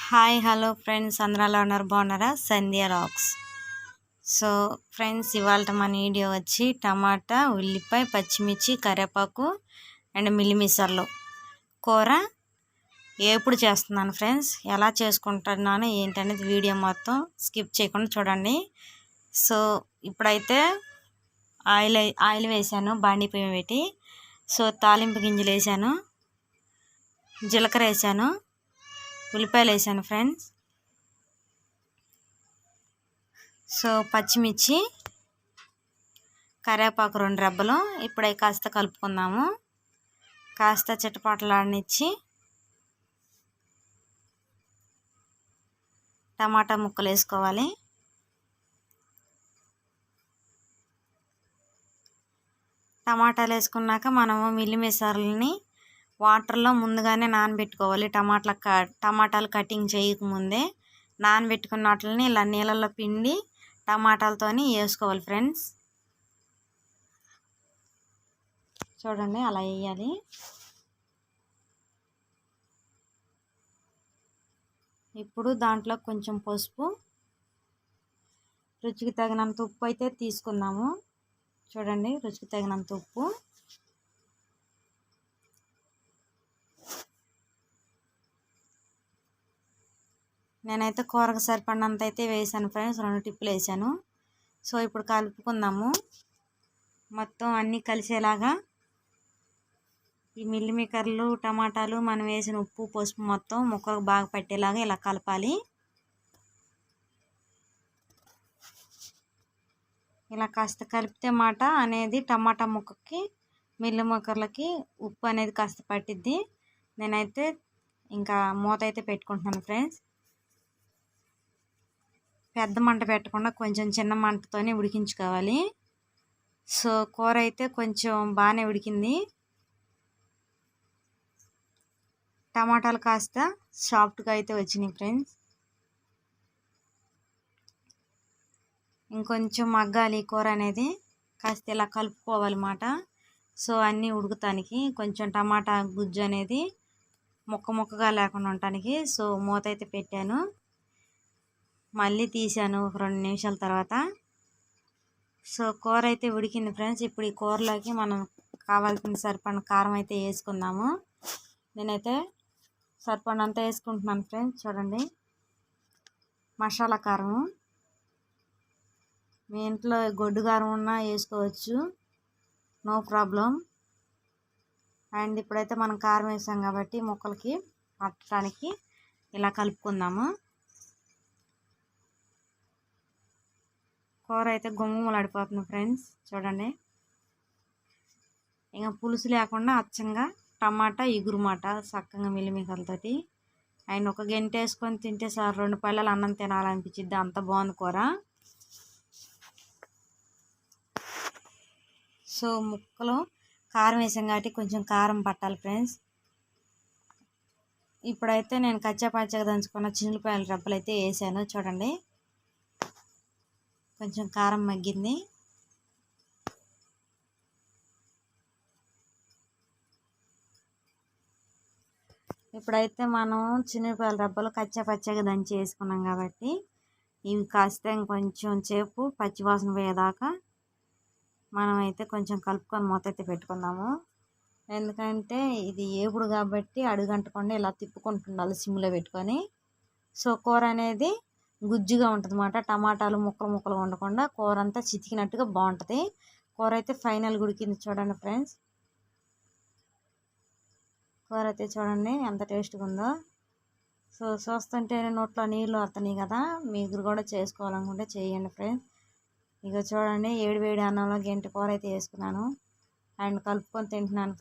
Hi hello friends, అందరూ ఎలా ఉన్నారు? బాగున్నారా? సంధ్య రాక్స్. సో ఫ్రెండ్స్, ఇవాళ మన వీడియో వచ్చి టమాటా, ఉల్లిపాయ, పచ్చిమిర్చి, కరివేపాకు అండ్ మిల్లిమిసర్లు కూర ఎప్పుడు చేస్తున్నాను ఫ్రెండ్స్. ఎలా చేసుకుంటున్నాను ఏంటనేది వీడియో మొత్తం స్కిప్ చేయకుండా చూడండి. సో ఇప్పుడైతే ఆయిల్ వేసాను, బాండీ పొయ్యి పెట్టి. సో తాలింపు గింజలు వేసాను, జీలకర్ర వేసాను, ఉల్లిపాయలు వేసాను ఫ్రెండ్స్. సో పచ్చిమిర్చి, కరివేపాకు 2 రెబ్బలు. ఇప్పుడే కాస్త కలుపుకుందాము. కాస్త చిటపటలాడనిచ్చి టమాటా ముక్కలు వేసుకోవాలి. టమాటాలు వేసుకున్నాక మనము మిల్లిమిసర్లని వాటర్లో ముందుగానే నానబెట్టుకోవాలి. టమాటాలు కటింగ్ చేయకముందే నానబెట్టుకున్న వాటిని ఇలా నీళ్ళల్లో పిండి టమాటాలతోని వేసుకోవాలి ఫ్రెండ్స్. చూడండి, అలా వేయాలి. ఇప్పుడు దాంట్లో కొంచెం పసుపు, రుచికి తగినంత ఉప్పు అయితే తీసుకుందాము. చూడండి, రుచికి తగినంత ఉప్పు. నేనైతే కూరకు సరిపడినంత అయితే వేసాను ఫ్రెండ్స్, 2 టిప్పులు వేసాను. సో ఇప్పుడు కలుపుకుందాము. మొత్తం అన్నీ కలిసేలాగా ఈ మిల్లిమికర్లు, టమాటాలు, మనం వేసిన ఉప్పు, పసుపు మొత్తం ముక్కలకు బాగా పట్టేలాగా ఇలా కలపాలి. ఇలా కాస్త కలిపితే మాట అనేది టమాటా ముక్కకి, మిల్లిమికర్లకి ఉప్పు అనేది కాస్త పట్టిద్ది. నేనైతే ఇంకా మూత అయితే పెట్టుకుంటున్నాను ఫ్రెండ్స్. పెద్ద మంట పెట్టకుండా కొంచెం చిన్న మంటతోనే ఉడికించుకోవాలి. సో కూర అయితే కొంచెం బాగానే ఉడికింది. టమాటాలు కాస్త సాఫ్ట్గా అయితే వచ్చినాయి ఫ్రెండ్స్. ఇంకొంచెం మగ్గాలి కూర అనేది. కాస్త ఇలా కలుపుకోవాలన్నమాట. సో అన్నీ ఉడుకుతానికి కొంచెం టమాటా గుజ్జు అనేది ముక్కగా లేకుండా ఉండటానికి. సో మూత అయితే పెట్టాను, మళ్ళీ తీసాను ఒక 2 నిమిషాల తర్వాత. సో కూర అయితే ఉడికింది ఫ్రెండ్స్. ఇప్పుడు ఈ కూరలోకి మనం కావాల్సిన సరిపడిన కారం అయితే వేసుకుందాము. నేనైతే సరిపడినంత వేసుకుంటున్నాను ఫ్రెండ్స్. చూడండి, మసాలా కారం. మీ ఇంట్లో గొడ్డు కారం ఉన్నా వేసుకోవచ్చు, నో ప్రాబ్లం. అండ్ ఇప్పుడైతే మనం కారం వేసాం కాబట్టి ముక్కలకి పట్టడానికి ఇలా కలుపుకుందాము. కూర అయితే గుమ్మలాడిపోతుంది ఫ్రెండ్స్. చూడండి, ఇంకా పులుసు లేకుండా అచ్చంగా టమాటా ఎగురుమాట చక్కగా మిల్లిమికలతోటి. అండ్ ఒక గంట వేసుకొని తింటే సార్ 2 పళ్ళలు అన్నం తినాలనిపించిద్ది, అంత బాగుంది కూర. సో ముక్కలు కారం వేసాం కాబట్టి కొంచెం కారం పట్టాలి ఫ్రెండ్స్. ఇప్పుడైతే నేను కచ్చాపచ్చగా దంచుకున్న చిన్నులపాయల రెబ్బలు అయితే వేసాను. చూడండి, కొంచెం కారం మగ్గింది. ఇప్పుడైతే మనం చిన్నులపాయల రెబ్బలు కచ్చాపచ్చగా దంచి వేసుకున్నాం కాబట్టి ఇవి కాస్త ఇంకొంచెం సేపు పచ్చివాసన పోయేదాకా మనం అయితే కొంచెం కలుపుకొని మూత అయితే పెట్టుకుందాము. ఎందుకంటే ఇది ఏపుడు కాబట్టి అడుగంటకుండా ఇలా తిప్పుకుంటుండాలి సిమ్లో పెట్టుకొని. సో కూర అనేది గుజ్జుగా ఉంటుంది అన్నమాట. టమాటాలు ముక్కలు ఉండకుండా కూర అంతా చితికినట్టుగా బాగుంటుంది. కూర అయితే ఫైనల్ ఉడికింది. చూడండి ఫ్రెండ్స్, కూర అయితే చూడండి ఎంత టేస్ట్గా ఉందో. సో చూస్తుంటే నోట్లో నీళ్ళు వస్తున్నాయి కదా, మీరు కూడా చేసుకోవాలనుకుంటే చేయండి ఫ్రెండ్స్. ఇక చూడండి, వేడి అన్నంలో గంట కూర అయితే వేసుకున్నాను అండ్ కలుపుకొని తింటున్నాను